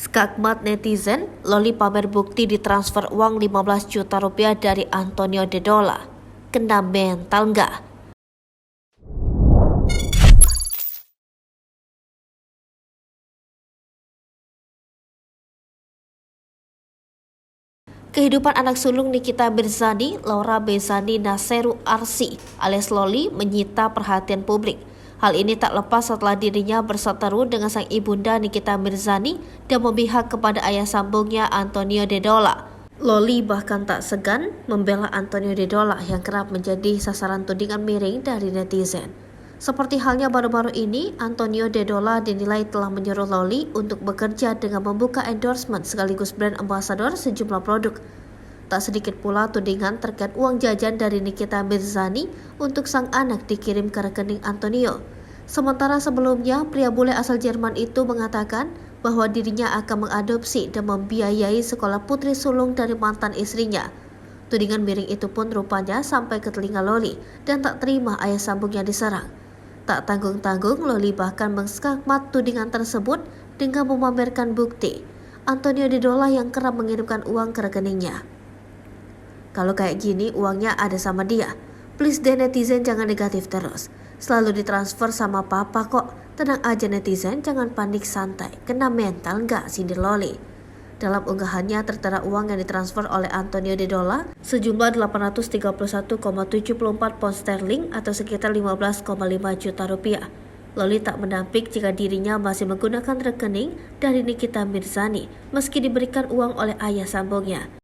Skakmat netizen, Loli pamer bukti ditransfer uang 15 juta rupiah dari Antonio De Dola. Kena mental nggak? Kehidupan anak sulung Nikita Mirzani, Laura Bezani Naseru Arsi alias Loli menyita perhatian publik. Hal ini tak lepas setelah dirinya berseteru dengan sang ibunda Nikita Mirzani dan memihak kepada ayah sambungnya Antonio De Dola. Loli bahkan tak segan membela Antonio De Dola yang kerap menjadi sasaran tudingan miring dari netizen. Seperti halnya baru-baru ini, Antonio De Dola dinilai telah menyuruh Loli untuk bekerja dengan membuka endorsement sekaligus brand ambassador sejumlah produk. Tak sedikit pula tudingan terkait uang jajan dari Nikita Mirzani untuk sang anak dikirim ke rekening Antonio. Sementara sebelumnya, pria bule asal Jerman itu mengatakan bahwa dirinya akan mengadopsi dan membiayai sekolah putri sulung dari mantan istrinya. Tudingan miring itu pun rupanya sampai ke telinga Loli dan tak terima ayah sambungnya diserang. Tak tanggung-tanggung, Loli bahkan mengskakmat tudingan tersebut dengan memamerkan bukti Antonio De Dola yang kerap mengirimkan uang ke rekeningnya. Kalau kayak gini uangnya ada sama dia. Please deh netizen, jangan negatif terus. Selalu ditransfer sama papa kok. Tenang aja netizen, jangan panik, santai. Kena mental nggak, sindir Loli. Dalam unggahannya tertera uang yang ditransfer oleh Antonio De Dola sejumlah 831,74 pound sterling atau sekitar 15,5 juta rupiah. Loli tak menampik jika dirinya masih menggunakan rekening dari Nikita Mirzani meski diberikan uang oleh ayah sambungnya.